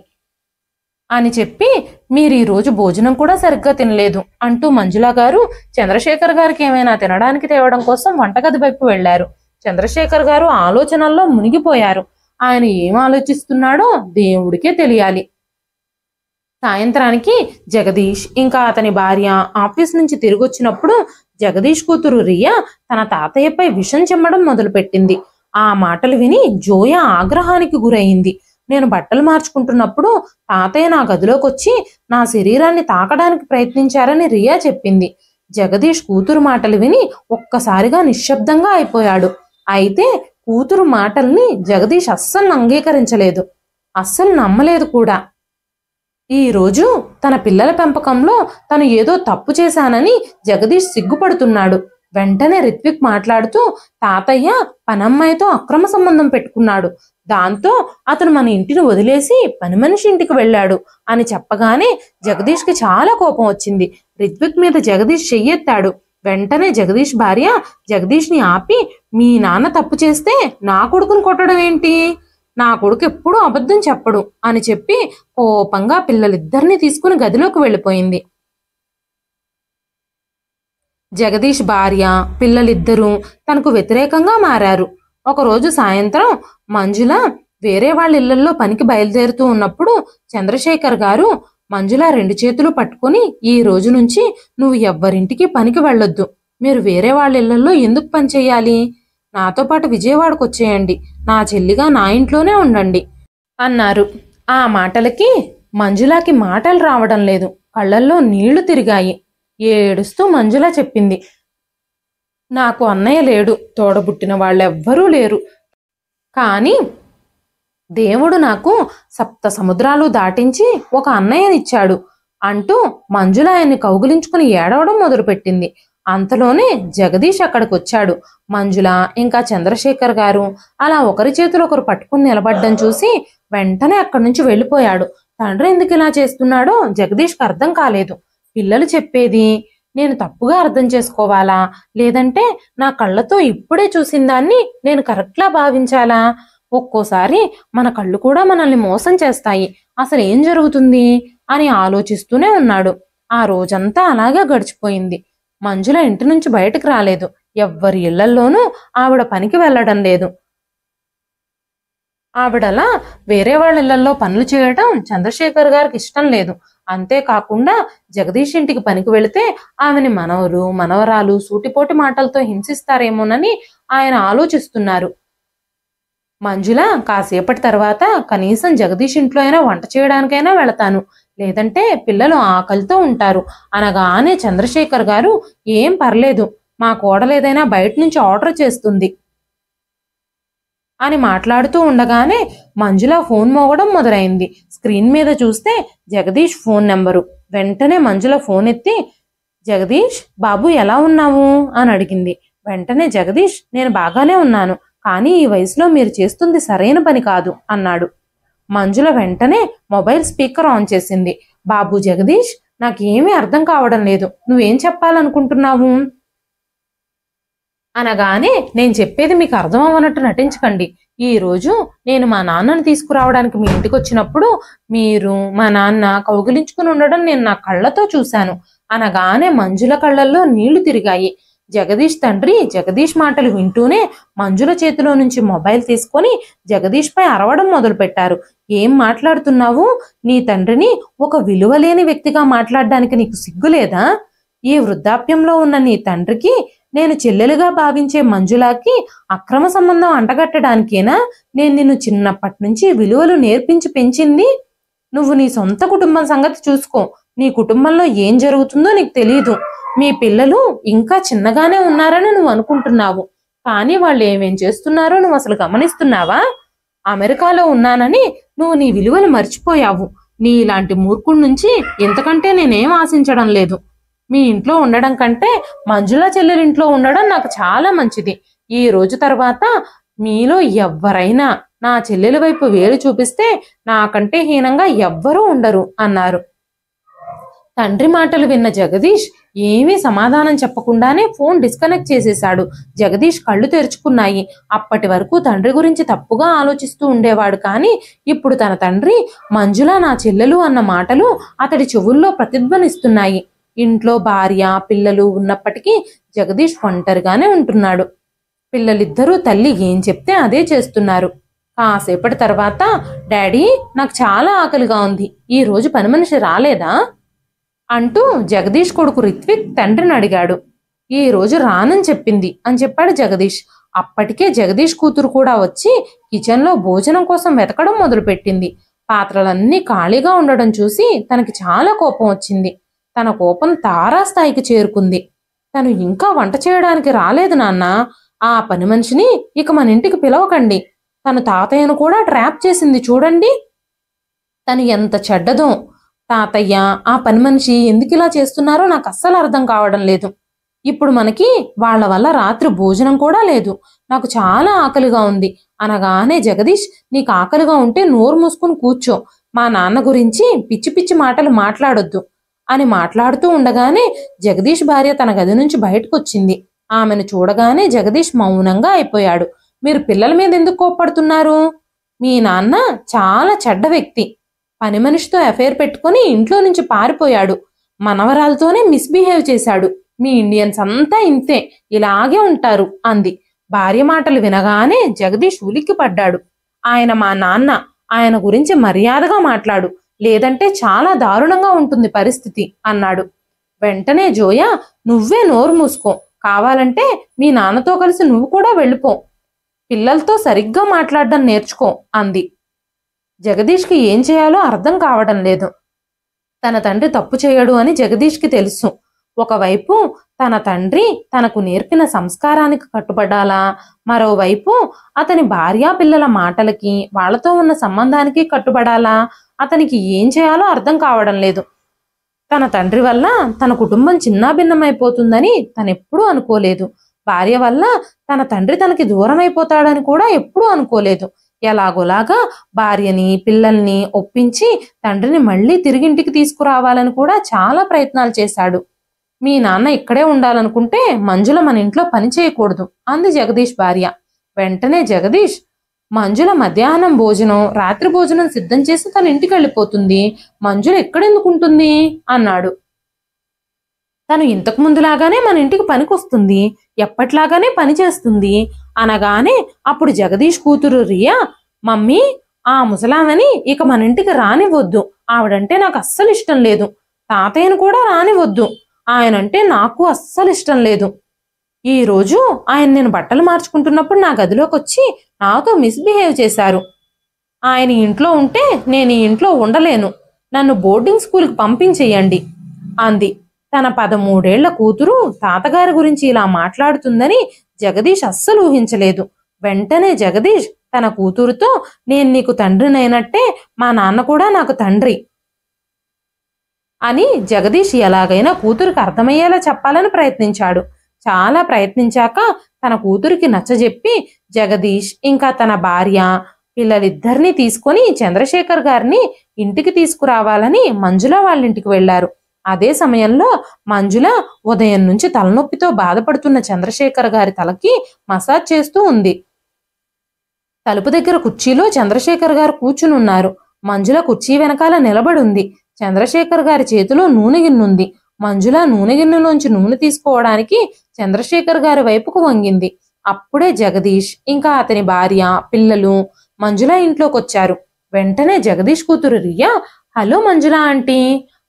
అని చెప్పి మీరు ఈ రోజు భోజనం కూడా సరిగ్గా తినలేదు అంటూ మంజుల గారు చంద్రశేఖర్ గారికి ఏమైనా తినడానికి తేవడం కోసం వంటగది వైపు వెళ్లారు. చంద్రశేఖర్ గారు ఆలోచనల్లో మునిగిపోయారు. ఆయన ఏం ఆలోచిస్తున్నాడో దేవుడికే తెలియాలి. సాయంత్రానికి జగదీష్ ఇంకా అతని భార్య ఆఫీస్ నుంచి తిరిగొచ్చినప్పుడు జగదీష్ కూతురు రియా తన తాతయ్యపై విషం చెమ్మడం మొదలుపెట్టింది. ఆ మాటలు విని జోయ ఆగ్రహానికి గురయింది. నేను బట్టలు మార్చుకుంటున్నప్పుడు తాతయ్య నా గదిలోకి వచ్చి నా శరీరాన్ని తాకడానికి ప్రయత్నించారని రియా చెప్పింది. జగదీష్ కూతురు మాటలు విని ఒక్కసారిగా నిశ్శబ్దంగా అయిపోయాడు. అయితే కూతురు మాటల్ని జగదీష్ అస్సలు అంగీకరించలేదు, అస్సలు నమ్మలేదు కూడా. ఈ రోజు తన పిల్లల పెంపకంలో తను ఏదో తప్పు చేశానని జగదీష్ సిగ్గుపడుతున్నాడు. వెంటనే రిత్విక్ మాట్లాడుతూ, తాతయ్య పనమ్మాయితో అక్రమ సంబంధం పెట్టుకున్నాడు, దాంతో అతను మన ఇంటిని వదిలేసి పని మనిషి ఇంటికి వెళ్ళాడు అని చెప్పగానే జగదీష్కి చాలా కోపం వచ్చింది. రిత్విక్ మీద జగదీష్ చెయ్యెత్తాడు. వెంటనే జగదీష్ భార్య జగదీష్ని ఆపి, మీ నాన్న తప్పు చేస్తే నా కొడుకుని కొట్టడం ఏంటి? నా కొడుకు ఎప్పుడూ అబద్ధం చెప్పడు అని చెప్పి కోపంగా పిల్లలిద్దరినీ తీసుకుని గదిలోకి వెళ్ళిపోయింది. జగదీష్ భార్య పిల్లలిద్దరూ తనకు వ్యతిరేకంగా మారారు. ఒకరోజు సాయంత్రం మంజుల వేరే వాళ్ళ ఇళ్లల్లో పనికి బయలుదేరుతూ ఉన్నప్పుడు చంద్రశేఖర్ గారు మంజుల 2 చేతులు పట్టుకుని, ఈ రోజు నుంచి నువ్వు ఎవ్వరింటికి పనికి వెళ్ళొద్దు. మీరు వేరే వాళ్ళ ఇళ్లల్లో ఎందుకు పని చెయ్యాలి? నాతో పాటు విజయవాడకు వచ్చేయండి, నా చెల్లిగా నా ఇంట్లోనే ఉండండి అన్నారు. ఆ మాటలకి మంజులాకి మాటలు రావడం లేదు, కళ్ళల్లో నీళ్లు తిరిగాయి. ఏడుస్తూ మంజుల చెప్పింది, నాకు అన్నయ్య లేడు, తోడబుట్టిన వాళ్ళెవ్వరూ లేరు, కానీ దేవుడు నాకు సప్త సముద్రాలు దాటించి ఒక అన్నయ్యనిచ్చాడు అంటూ మంజుల ఆయన్ని కౌగిలించుకుని ఏడవడం మొదలుపెట్టింది. అంతలోనే జగదీష్ అక్కడికి వచ్చాడు. మంజుల ఇంకా చంద్రశేఖర్ గారు అలా ఒకరి చేతులు ఒకరు పట్టుకుని నిలబడ్డం చూసి వెంటనే అక్కడి నుంచి వెళ్ళిపోయాడు. తండ్రి ఎందుకు ఇలా చేస్తున్నాడో జగదీష్కి అర్థం కాలేదు. పిల్లలు చెప్పేది నేను తప్పుగా అర్థం చేసుకోవాలా, లేదంటే నా కళ్ళతో ఇప్పుడే చూసిన దాన్ని నేను కరెక్ట్లా భావించాలా? ఒక్కోసారి మన కళ్ళు కూడా మనల్ని మోసం చేస్తాయి, అసలు ఏం జరుగుతుంది అని ఆలోచిస్తూనే ఉన్నాడు. ఆ రోజంతా అలాగే గడిచిపోయింది. మంజుల ఇంటి నుంచి బయటకు రాలేదు. ఎవ్వరి ఇళ్లల్లోనూ ఆవిడ పనికి వెళ్ళడం లేదు. ఆవిడలా వేరే వాళ్ళ ఇళ్లలో పనులు చేయడం చంద్రశేఖర్ గారికి ఇష్టం లేదు. అంతేకాకుండా జగదీష్ ఇంటికి పనికి వెళితే ఆమెని మనవరు మనవరాలు సూటిపోటి మాటలతో హింసిస్తారేమోనని ఆయన ఆలోచిస్తున్నారు. మంజుల కాసేపటి తర్వాత కనీసం జగదీష్ ఇంట్లో అయినా వంట చేయడానికైనా వెళతాను, లేదంటే పిల్లలు ఆకలితో ఉంటారు అనగానే చంద్రశేఖర్ గారు ఏం పర్లేదు, మా కోడలేదైనా బయట నుంచి ఆర్డర్ చేస్తుంది అని మాట్లాడుతూ ఉండగానే మంజుల ఫోన్ మోగడం మొదలైంది. స్క్రీన్ మీద చూస్తే జగదీష్ ఫోన్ నెంబరు. వెంటనే మంజుల ఫోన్ ఎత్తి, జగదీష్ బాబు ఎలా ఉన్నావు అని అడిగింది. వెంటనే జగదీష్ నేను బాగానే ఉన్నాను, కానీ ఈ వయసులో మీరు చేస్తుంది సరైన పని కాదు అన్నాడు. మంజుల వెంటనే మొబైల్ స్పీకర్ ఆన్ చేసింది. బాబు జగదీష్, నాకేమీ అర్థం కావడం లేదు, నువ్వేం చెప్పాలనుకుంటున్నావు అనగానే నేను చెప్పేది మీకు అర్థం అవ్వనట్టు నటించకండి. ఈ రోజు నేను మా నాన్నని తీసుకురావడానికి మీ ఇంటికి వచ్చినప్పుడు మీరు మా నాన్న కౌగిలించుకుని ఉండడం నేను నా కళ్ళతో చూశాను అనగానే మంజుల కళ్ళల్లో నీళ్లు తిరిగాయి. జగదీష్ తండ్రి జగదీష్ మాటలు వింటూనే మంజుల చేతిలో నుంచి మొబైల్ తీసుకొని జగదీష్ పై అరవడం మొదలు పెట్టారు. ఏం మాట్లాడుతున్నావు? నీ తండ్రిని ఒక విలువలేని వ్యక్తిగా మాట్లాడడానికి నీకు సిగ్గులేదా? ఈ వృద్ధాప్యంలో ఉన్న నీ తండ్రికి నేను చెల్లెలుగా భావించే మంజులాకి అక్రమ సంబంధం అంటగట్టడానికేనా నేను నిన్ను చిన్నప్పటి నుంచి విలువలు నేర్పించి పెంచింది? నువ్వు నీ సొంత కుటుంబం సంగతి చూసుకో. నీ కుటుంబంలో ఏం జరుగుతుందో నీకు తెలియదు. మీ పిల్లలు ఇంకా చిన్నగానే ఉన్నారని నువ్వు అనుకుంటున్నావు, కానీ వాళ్ళు ఏమేం చేస్తున్నారో నువ్వు అసలు గమనిస్తున్నావా? అమెరికాలో ఉన్నానని నువ్వు నీ విలువలు మర్చిపోయావు. నీ ఇలాంటి మూర్ఖుడి నుంచి ఇంతకంటే నేనేం ఆశించడం లేదు. మీ ఇంట్లో ఉండడం కంటే మంజుల చెల్లెలింట్లో ఉండడం నాకు చాలా మంచిది. ఈ రోజు తర్వాత మీలో ఎవ్వరైనా నా చెల్లెలి వైపు వేలు చూపిస్తే నాకంటే హీనంగా ఎవ్వరూ ఉండరు అన్నారు. తండ్రి మాటలు విన్న జగదీష్ ఏమీ సమాధానం చెప్పకుండానే ఫోన్ డిస్కనెక్ట్ చేసేశాడు. జగదీష్ కళ్ళు తెరుచుకున్నాయి. అప్పటి వరకు తండ్రి గురించి తప్పుగా ఆలోచిస్తూ ఉండేవాడు, కానీ ఇప్పుడు తన తండ్రి మంజుల నా చెల్లెలు అన్న మాటలు అతడి చెవుల్లో ప్రతిధ్వనిస్తున్నాయి. ఇంట్లో భార్య పిల్లలు ఉన్నప్పటికీ జగదీష్ ఒంటరిగానే ఉంటున్నాడు. పిల్లలిద్దరూ తల్లి ఏం చెప్తే అదే చేస్తున్నారు. కాసేపటి తర్వాత డాడీ నాకు చాలా ఆకలిగా ఉంది, ఈ రోజు పని మనిషి రాలేదా అంటూ జగదీష్ కొడుకు రిత్విక్ తండ్రిని అడిగాడు. ఈ రోజు రానని చెప్పింది అని చెప్పాడు జగదీష్. అప్పటికే జగదీష్ కూతురు కూడా వచ్చి కిచెన్లో భోజనం కోసం వెతకడం మొదలుపెట్టింది. పాత్రలన్నీ ఖాళీగా ఉండడం చూసి తనకి చాలా కోపం వచ్చింది. తన కోపం తారాస్థాయికి చేరుకుంది. తను ఇంకా వంట చేయడానికి రాలేదు నాన్న, ఆ పని మనిషిని ఇక మన ఇంటికి పిలవకండి, తను తాతయ్యను కూడా ట్రాప్ చేసింది చూడండి, తను ఎంత చెడ్డదో. తాతయ్య ఆ పని మనిషి ఎందుకు ఇలా చేస్తున్నారో నాకు అస్సలు అర్థం కావడం లేదు. ఇప్పుడు మనకి వాళ్ళ వల్ల రాత్రి భోజనం కూడా లేదు, నాకు చాలా ఆకలిగా ఉంది అనగానే జగదీష్ నీకు ఆకలిగా ఉంటే నోరు మూసుకుని కూర్చో, మా నాన్న గురించి పిచ్చి పిచ్చి మాటలు మాట్లాడొద్దు అని మాట్లాడుతూ ఉండగానే జగదీష్ భార్య తన గది నుంచి బయటకు వచ్చింది. ఆమెను చూడగానే జగదీష్ మౌనంగా అయిపోయాడు. మీరు పిల్లల మీద ఎందుకు కోప్పడుతున్నారు? మీ నాన్న చాలా చెడ్డ వ్యక్తి, పని మనిషితో అఫైర్ పెట్టుకుని ఇంట్లో నుంచి పారిపోయాడు, మనవరాలతోనే మిస్బిహేవ్ చేశాడు. మీ ఇండియన్స్ అంతా ఇంతే, ఇలాగే ఉంటారు అంది. భార్య మాటలు వినగానే జగదీష్ ఉలిక్కి పడ్డాడు. ఆయన మా నాన్న, ఆయన గురించి మర్యాదగా మాట్లాడు, లేదంటే చాలా దారుణంగా ఉంటుంది పరిస్థితి అన్నాడు. వెంటనే జోయా నువ్వే నోరు మూసుకో, కావాలంటే మీ నాన్నతో కలిసి నువ్వు కూడా వెళ్ళిపో. పిల్లలతో సరిగ్గా మాట్లాడడం నేర్చుకో అంది. జగదీష్కి ఏం చేయాలో అర్థం కావడం లేదు. తన తండ్రి తప్పు చేయడు అని జగదీష్కి తెలుసు. ఒకవైపు తన తండ్రి తనకు నేర్పిన సంస్కారానికి కట్టుబడాలా, మరోవైపు అతని భార్యా పిల్లల మాటలకి వాళ్లతో ఉన్న సంబంధానికి కట్టుబడాలా? అతనికి ఏం చేయాలో అర్థం కావడం లేదు. తన తండ్రి వల్ల తన కుటుంబం చిన్నాభిన్నమైపోతుందని తనెప్పుడూ అనుకోలేదు. భార్య వల్ల తన తండ్రి తనకి దూరం అయిపోతాడని కూడా ఎప్పుడూ అనుకోలేదు. ఎలాగోలాగా భార్యని పిల్లల్ని ఒప్పించి తండ్రిని మళ్ళీ తిరిగింటికి తీసుకురావాలని కూడా చాలా ప్రయత్నాలు చేశాడు. మీ నాన్న ఇక్కడే ఉండాలనుకుంటే మంజుల మన ఇంట్లో పని చేయకూడదు అంది జగదీష్ భార్య. వెంటనే జగదీష్, మంజుల మధ్యాహ్నం భోజనం రాత్రి భోజనం సిద్ధం చేసి తన ఇంటికి వెళ్ళిపోతుంది, మంజుల ఎక్కడెందుకుంటుంది అన్నాడు. తను ఇంతకు ముందులాగానే మన ఇంటికి పనికొస్తుంది, ఎప్పట్లాగానే పని చేస్తుంది అనగానే అప్పుడు జగదీష్ కూతురు రియా, మమ్మీ ఆ ముసలామని ఇక మన ఇంటికి రానివద్దు, ఆవిడంటే నాకు అస్సలు ఇష్టం లేదు. తాతయ్యను కూడా రానివద్దు, ఆయనంటే నాకు అస్సలు ఇష్టం లేదు. ఈ రోజు ఆయన నేను బట్టలు మార్చుకుంటున్నప్పుడు నా గదిలోకి వచ్చి నాతో మిస్బిహేవ్ చేశారు. ఆయన ఇంట్లో ఉంటే నేను ఈ ఇంట్లో ఉండలేను, నన్ను బోర్డింగ్ స్కూల్కి పంపించేయండి అంది. తన 13 ఏళ్ల కూతురు తాతగారి గురించి ఇలా మాట్లాడుతుందని జగదీష్ అస్సలు ఊహించలేదు. వెంటనే జగదీష్ తన కూతురుతో, నేను నీకు తండ్రినైనట్టే మా నాన్న కూడా నాకు తండ్రి అని జగదీష్ ఎలాగైనా కూతురికి అర్థమయ్యేలా చెప్పాలని ప్రయత్నించాడు. చాలా ప్రయత్నించాక తన కూతురికి నచ్చజెప్పి జగదీష్ ఇంకా తన భార్య పిల్లలిద్దరినీ తీసుకొని చంద్రశేఖర్ గారిని ఇంటికి తీసుకురావాలని మంజుల వాళ్ళింటికి వెళ్లారు. అదే సమయంలో మంజుల ఉదయం నుంచి తలనొప్పితో బాధపడుతున్న చంద్రశేఖర్ గారి తలకి మసాజ్ చేస్తూ ఉంది. తలుపు దగ్గర కుర్చీలో చంద్రశేఖర్ గారు కూర్చునున్నారు. మంజుల కుర్చీ వెనకాల నిలబడుంది. చంద్రశేఖర్ గారి చేతిలో నూనె గిన్నుంది. మంజుల నూనె గిన్నెలోంచి నూనె తీసుకోవడానికి చంద్రశేఖర్ గారి వైపుకు వంగింది. అప్పుడే జగదీష్ ఇంకా అతని భార్య పిల్లలు మంజుల ఇంట్లోకొచ్చారు. వెంటనే జగదీష్ కూతురు Riya, hello Manjula aunty,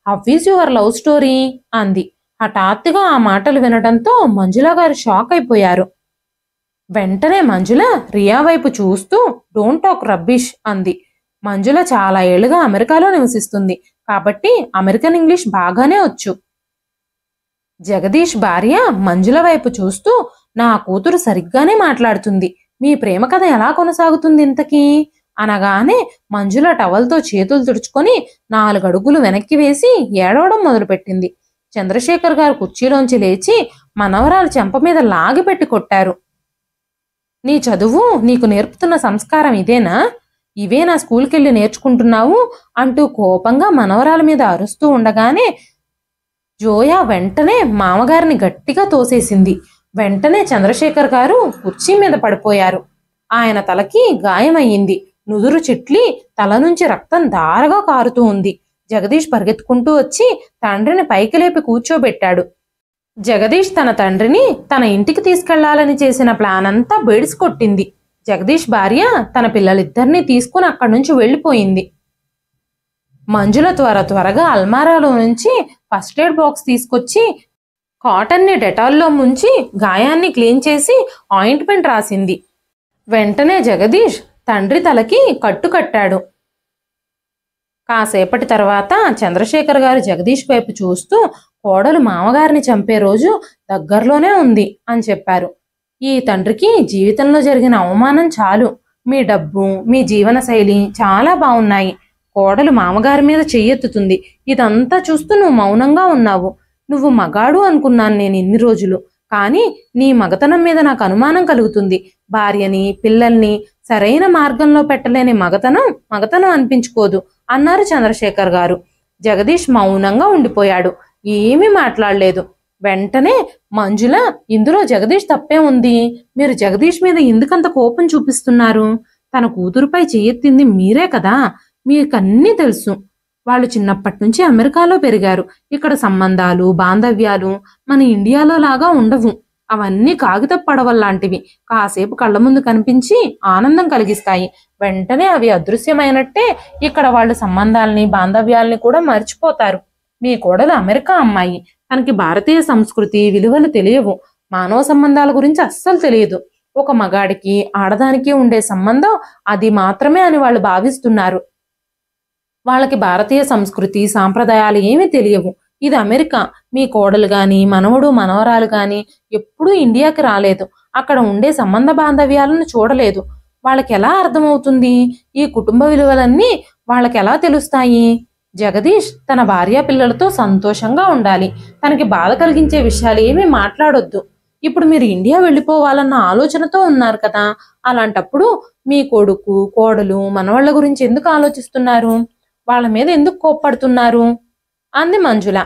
how is your love story అంది. హఠాత్తుగా ఆ మాటలు వినడంతో మంజుల గారు షాక్ అయిపోయారు. వెంటనే మంజుల రియా వైపు చూస్తూ డోంట్ టాక్ రబ్బిష్ అంది. మంజుల చాలా ఏళ్లుగా అమెరికాలో నివసిస్తుంది కాబట్టి అమెరికన్ ఇంగ్లీష్ బాగానే వచ్చు. జగదీష్ భార్య మంజుల వైపు చూస్తూ, నా కూతురు సరిగ్గానే మాట్లాడుతుంది, మీ ప్రేమ కథ ఎలా కొనసాగుతుంది ఇంతకీ అనగానే మంజుల టవల్తో చేతులు తుడుచుకొని 4 అడుగులు వెనక్కి వేసి ఏడవడం మొదలుపెట్టింది. చంద్రశేఖర్ గారు కుర్చీలోంచి లేచి మనవరాలు చెంప మీద లాగిపెట్టి కొట్టారు. నీ చదువు నీకు నేర్పుతున్న సంస్కారం ఇదేనా? ఇవే నా స్కూల్కెళ్ళి నేర్చుకుంటున్నావు అంటూ కోపంగా మనవరాల మీద అరుస్తూ ఉండగానే జోయా వెంటనే మామగారిని గట్టిగా తోసేసింది. వెంటనే చంద్రశేఖర్ గారు కుర్చీ మీద పడిపోయారు. ఆయన తలకి గాయమయ్యింది. నుదురు చిట్లి తల నుంచి రక్తం ధారగా కారుతూ ఉంది. జగదీష్ పరిగెత్తుకుంటూ వచ్చి తండ్రిని పైకి లేపి కూర్చోబెట్టాడు. జగదీష్ తన తండ్రిని తన ఇంటికి తీసుకెళ్లాలని చేసిన ప్లాన్ అంతా బెడిసి కొట్టింది. జగదీష్ భార్య తన పిల్లలిద్దరినీ తీసుకుని అక్కడి నుంచి వెళ్లిపోయింది. మంజుల త్వరగా అల్మారాలో నుంచి ఫస్ట్ ఎయిడ్ బాక్స్ తీసుకొచ్చి కాటన్ని డెటాల్లో ముంచి గాయాన్ని క్లీన్ చేసి ఆయింట్మెంట్ రాసింది. వెంటనే జగదీష్ తండ్రి తలకి కట్టు కట్టాడు. కాసేపటి తర్వాత చంద్రశేఖర్ గారు జగదీష్ వైపు చూస్తూ, కోడలు మామగారిని చంపే రోజు దగ్గరలోనే ఉంది అని చెప్పారు. ఈ తండ్రికి జీవితంలో జరిగిన అవమానం చాలు. మీ డబ్బు మీ జీవన శైలి చాలా బాగున్నాయి. కోడలు మామగారి మీద చెయ్యెత్తుతుంది. ఇదంతా చూస్తూ నువ్వు మౌనంగా ఉన్నావు. నువ్వు మగాడు అనుకున్నాను నేను ఇన్ని రోజులు, కానీ నీ మగతనం మీద నాకు అనుమానం కలుగుతుంది. భార్యని పిల్లల్ని సరైన మార్గంలో పెట్టలేని మగతనం అనిపించుకోదు అన్నారు చంద్రశేఖర్ గారు. జగదీష్ మౌనంగా ఉండిపోయాడు, ఏమీ మాట్లాడలేదు. వెంటనే మంజుల, ఇందులో జగదీష్ తప్పే ఉంది, మీరు జగదీష్ మీద ఎందుకంత కోపం చూపిస్తున్నారు? తన కూతురుపై చెయ్యెత్తింది మీరే కదా, మీకన్నీ తెలుసు. వాళ్ళు చిన్నప్పటి నుంచి అమెరికాలో పెరిగారు. ఇక్కడ సంబంధాలు బాంధవ్యాలు మన ఇండియాలో లాగా ఉండవు. అవన్నీ కాగితపు పడవల్లాంటివి. కాసేపు కళ్ళ ముందు కనిపించి ఆనందం కలిగిస్తాయి, వెంటనే అవి అదృశ్యమైనట్టే ఇక్కడ వాళ్ళు సంబంధాలని బాంధవ్యాలని కూడా మర్చిపోతారు. మీ కోడలు అమెరికా అమ్మాయి, తనకి భారతీయ సంస్కృతి విలువలు తెలియవు. మానవ సంబంధాల గురించి అస్సలు తెలియదు. ఒక మగాడికి ఆడదానికి ఉండే సంబంధం అది మాత్రమే అని వాళ్ళు భావిస్తున్నారు. వాళ్ళకి భారతీయ సంస్కృతి సాంప్రదాయాలు ఏమీ తెలియవు. ఇది అమెరికా. మీ కోడలు గాని మనవడు మనవరాలు గాని ఎప్పుడూ ఇండియాకి రాలేదు. అక్కడ ఉండే సంబంధ బాంధవ్యాలను చూడలేదు. వాళ్ళకి ఎలా అర్థమవుతుంది? ఈ కుటుంబ విలువలన్నీ వాళ్ళకి ఎలా తెలుస్తాయి? జగదీష్ తన భార్య పిల్లలతో సంతోషంగా ఉండాలి. తనకి బాధ కలిగించే విషయాలు ఏమీ మాట్లాడొద్దు. ఇప్పుడు మీరు ఇండియా వెళ్ళిపోవాలన్న ఆలోచనతో ఉన్నారు కదా, అలాంటప్పుడు మీ కొడుకు కోడలు మనవాళ్ళ గురించి ఎందుకు ఆలోచిస్తున్నారు? వాళ్ళ మీద ఎందుకు కోప్పడుతున్నారు? అంది మంజుల.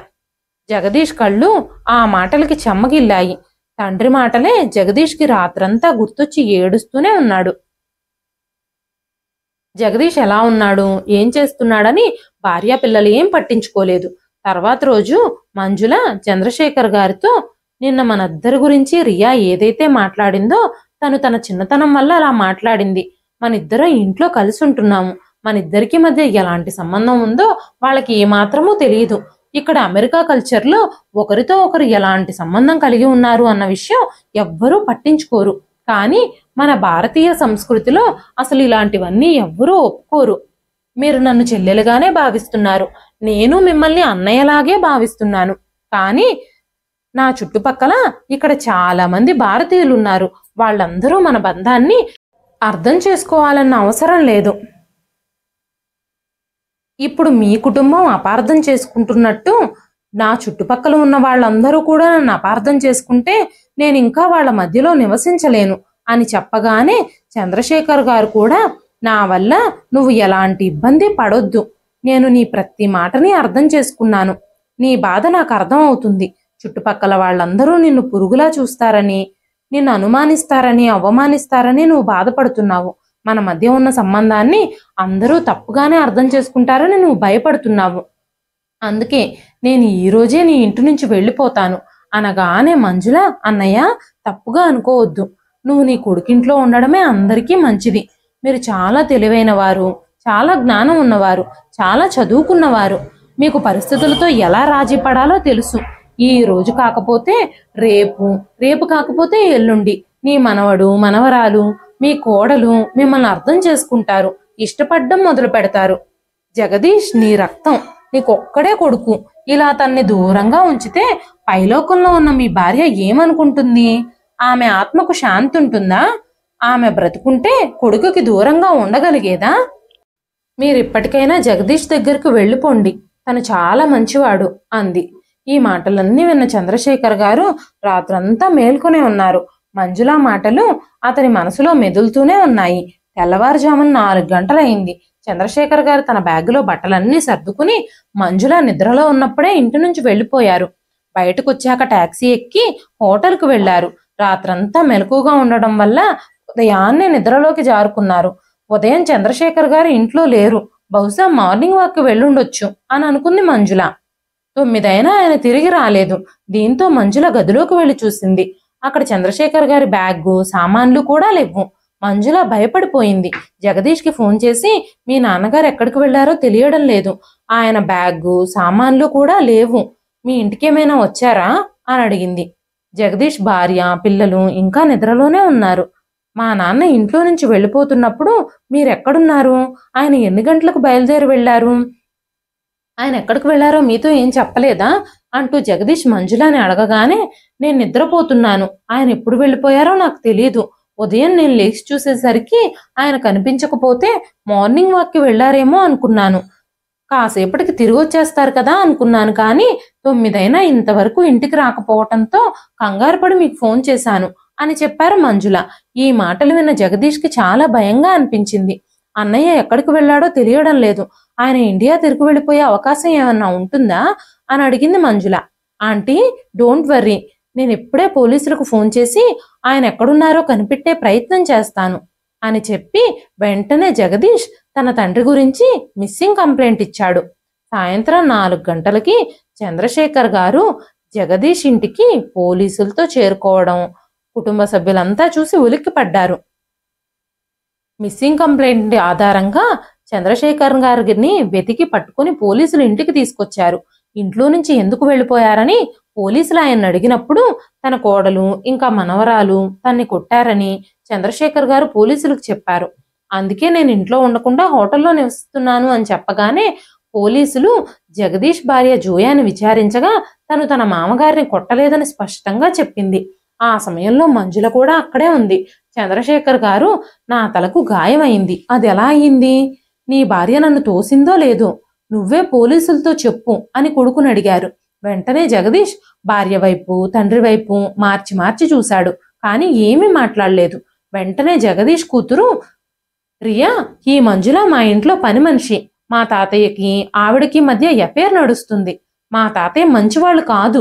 జగదీష్ కళ్ళు ఆ మాటలకి చెమ్మగిల్లాయి. తండ్రి మాటలే జగదీష్కి రాత్రంతా గుర్తొచ్చి ఏడుస్తూనే ఉన్నాడు. జగదీష్ ఎలా ఉన్నాడు, ఏం చేస్తున్నాడని భార్య పిల్లలు ఏం పట్టించుకోలేదు. తర్వాత రోజు మంజుల చంద్రశేఖర్ గారితో, నిన్న మనిద్దరి గురించి రియా ఏదైతే మాట్లాడిందో తను తన చిన్నతనం వల్ల అలా మాట్లాడింది. మనిద్దరం ఇంట్లో కలిసి ఉంటున్నాము. మనిద్దరికి మధ్య ఎలాంటి సంబంధం ఉందో వాళ్ళకి ఏమాత్రమూ తెలియదు. ఇక్కడ అమెరికా కల్చర్లో ఒకరితో ఒకరు ఎలాంటి సంబంధం కలిగి ఉన్నారు అన్న విషయం ఎవ్వరూ పట్టించుకోరు. కానీ మన భారతీయ సంస్కృతిలో అసలు ఇలాంటివన్నీ ఎవ్వరూ ఒప్పుకోరు. మీరు నన్ను చెల్లెలుగానే భావిస్తున్నారు. నేను మిమ్మల్ని అన్నయ్యలాగే భావిస్తున్నాను. కానీ నా చుట్టుపక్కల ఇక్కడ చాలా మంది భారతీయులు ఉన్నారు. వాళ్ళందరూ మన బంధాన్ని అర్థం చేసుకోవాలన్న అవసరం లేదు. ఇప్పుడు మీ కుటుంబం అపార్థం చేసుకుంటున్నట్టు నా చుట్టుపక్కల ఉన్న వాళ్ళందరూ కూడా నన్ను అపార్థం చేసుకుంటే నేను ఇంకా వాళ్ళ మధ్యలో నివసించలేను అని చెప్పగానే చంద్రశేఖర్ గారు కూడా, నా వల్ల నువ్వు ఎలాంటి ఇబ్బంది పడొద్దు. నేను నీ ప్రతి మాటని అర్థం చేసుకున్నాను. నీ బాధ నాకు అర్థం అవుతుంది. చుట్టుపక్కల వాళ్ళందరూ నిన్ను పురుగులా చూస్తారని, నిన్ను అనుమానిస్తారని, అవమానిస్తారని నువ్వు బాధపడుతున్నావు. మన మధ్య ఉన్న సంబంధాన్ని అందరూ తప్పుగానే అర్థం చేసుకుంటారని నువ్వు భయపడుతున్నావు. అందుకే నేను ఈరోజే నీ ఇంటి నుంచి వెళ్ళిపోతాను అనగానే మంజుల, అన్నయ్య తప్పుగా అనుకోవద్దు. నువ్వు నీ కొడుకింట్లో ఉండడమే అందరికీ మంచిది. మీరు చాలా తెలివైన వారు, చాలా జ్ఞానం ఉన్నవారు, చాలా చదువుకున్నవారు. మీకు పరిస్థితులతో ఎలా రాజీ పడాలో తెలుసు. ఈ రోజు కాకపోతే రేపు, రేపు కాకపోతే ఎల్లుండి నీ మనవడు మనవరాలు మీ కోడలు మిమ్మల్ని అర్థం చేసుకుంటారు, ఇష్టపడ్డం మొదలు పెడతారు. జగదీష్ నీ రక్తం, నీకొక్కడే కొడుకు. ఇలా తన్ని దూరంగా ఉంచితే పైలోకంలో ఉన్న మీ భార్య ఏమనుకుంటుంది? ఆమె ఆత్మకు శాంతి ఉంటుందా? ఆమె బ్రతుకుంటే కొడుకుకి దూరంగా ఉండగలిగేదా? మీరిప్పటికైనా జగదీష్ దగ్గరకు వెళ్ళిపోండి. తను చాలా మంచివాడు అంది. ఈ మాటలన్నీ విన్న చంద్రశేఖర్ గారు రాత్రంతా మేల్కొనే ఉన్నారు. మంజుల మాటలు అతని మనసులో మెదులుతూనే ఉన్నాయి. తెల్లవారుజామున 4 గంటలయింది. చంద్రశేఖర్ గారు తన బ్యాగులో బట్టలన్నీ సర్దుకుని మంజుల నిద్రలో ఉన్నప్పుడే ఇంటి నుంచి వెళ్ళిపోయారు. బయటకు వచ్చాక టాక్సీ ఎక్కి హోటల్కు వెళ్లారు. రాత్రంతా మెలకుగా ఉండడం వల్ల ఉదయాన్నే నిద్రలోకి జారుకున్నారు. ఉదయం చంద్రశేఖర్ గారు ఇంట్లో లేరు. బహుశా మార్నింగ్ వాక్ వెళ్ళుండొచ్చు అని అనుకుంది మంజుల. 9 అయినా ఆయన తిరిగి రాలేదు. దీంతో మంజుల గదిలోకి వెళ్లి చూసింది. అక్కడ చంద్రశేఖర్ గారి బ్యాగు సామాన్లు కూడా లేవు. మంజుల భయపడిపోయింది. జగదీష్కి ఫోన్ చేసి, మీ నాన్నగారు ఎక్కడికి వెళ్లారో తెలియడం లేదు. ఆయన బ్యాగు సామాన్లు కూడా లేవు. మీ ఇంటికేమైనా వచ్చారా అని అడిగింది. జగదీష్ భార్య పిల్లలు ఇంకా నిద్రలోనే ఉన్నారు. మా నాన్న ఇంట్లో నుంచి వెళ్ళిపోతున్నప్పుడు మీరెక్కడున్నారు? ఆయన ఎన్ని గంటలకు బయలుదేరి వెళ్లారు? ఆయన ఎక్కడికి వెళ్లారో మీతో ఏం చెప్పలేదా అంటూ జగదీష్ మంజులని అడగగానే, నేను నిద్రపోతున్నాను. ఆయన ఎప్పుడు వెళ్ళిపోయారో నాకు తెలియదు. ఉదయం నేను లేచి చూసేసరికి ఆయన కనిపించకపోతే మార్నింగ్ వాక్కి వెళ్లారేమో అనుకున్నాను. కాసేపటికి తిరిగి వచ్చేస్తారు కదా అనుకున్నాను. కానీ 9 అయినా ఇంతవరకు ఇంటికి రాకపోవటంతో కంగారుపడి మీకు ఫోన్ చేశాను అని చెప్పారు మంజుల. ఈ మాటలు విన్న జగదీష్కి చాలా భయంగా అనిపించింది. అన్నయ్య ఎక్కడికి వెళ్లాడో తెలియడం లేదు. ఆయన ఇండియా తిరిగి వెళ్ళిపోయే అవకాశం ఏమన్నా ఉంటుందా అని అడిగింది మంజుల. Aunty, don't worry. నేను ఇప్పుడే పోలీసులకు ఫోన్ చేసి ఆయన ఎక్కడున్నారో కనిపెట్టే ప్రయత్నం చేస్తాను అని చెప్పి వెంటనే జగదీష్ తన తండ్రి గురించి మిస్సింగ్ కంప్లైంట్ ఇచ్చాడు. సాయంత్రం 4 గంటలకి చంద్రశేఖర్ గారు జగదీష్ ఇంటికి పోలీసులతో చేరుకోవడం కుటుంబ సభ్యులంతా చూసి ఉలిక్కిపడ్డారు. మిస్సింగ్ కంప్లైంట్ ఆధారంగా చంద్రశేఖర్ గారిని వెతికి పట్టుకుని పోలీసులు ఇంటికి తీసుకొచ్చారు. ఇంట్లో నుంచి ఎందుకు వెళ్ళిపోయారని పోలీసులు ఆయన అడిగినప్పుడు తన కోడలు ఇంకా మనవరాలు తన్ని కొట్టారని చంద్రశేఖర్ గారు పోలీసులకు చెప్పారు. అందుకే నేను ఇంట్లో ఉండకుండా హోటల్లో నివసిస్తున్నాను అని చెప్పగానే పోలీసులు జగదీష్ భార్య జోయాని విచారించగా తను తన మామగారిని కొట్టలేదని స్పష్టంగా చెప్పింది. ఆ సమయంలో మంజుల కూడా అక్కడే ఉంది. చంద్రశేఖర్ గారు, నా తలకు గాయమైంది, అది ఎలా అయింది? నీ భార్య నన్ను తోసిందో లేదో నువ్వే పోలీసులతో చెప్పు అని కొడుకుని అడిగారు. వెంటనే జగదీష్ భార్య వైపు తండ్రి వైపు మార్చి మార్చి చూశాడు, కానీ ఏమీ మాట్లాడలేదు. వెంటనే జగదీష్ కూతురు రియా, ఈ మంజుల మా ఇంట్లో పని మనిషి. మా తాతయ్యకి ఆవిడకి మధ్య ఎఫైర్ నడుస్తుంది. మా తాతయ్య మంచివాళ్ళు కాదు,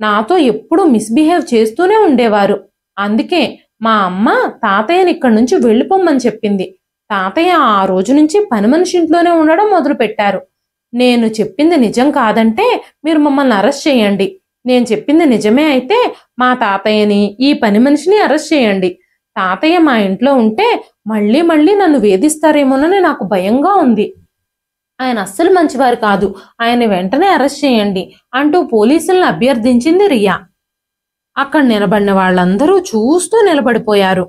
నాతో ఎప్పుడూ మిస్బిహేవ్ చేస్తూనే ఉండేవారు. అందుకే మా అమ్మ తాతయ్యని ఇక్కడి నుంచి వెళ్ళిపోమ్మని చెప్పింది. తాతయ్య ఆ రోజు నుంచి పని మనిషి ఇంట్లోనే ఉండడం మొదలు పెట్టారు. నేను చెప్పింది నిజం కాదంటే మీరు మమ్మల్ని అరెస్ట్ చేయండి. నేను చెప్పింది నిజమే అయితే మా తాతయ్యని ఈ పని మనిషిని అరెస్ట్ చేయండి. తాతయ్య మా ఇంట్లో ఉంటే మళ్ళీ మళ్ళీ నన్ను వేధిస్తారేమోనని నాకు భయంగా ఉంది. ఆయన అస్సలు మంచివారు కాదు, ఆయన వెంటనే అరెస్ట్ చేయండి అంటూ పోలీసులను అభ్యర్థించింది రియా. అక్కడ నిలబడిన వాళ్ళందరూ చూస్తూ నిలబడిపోయారు.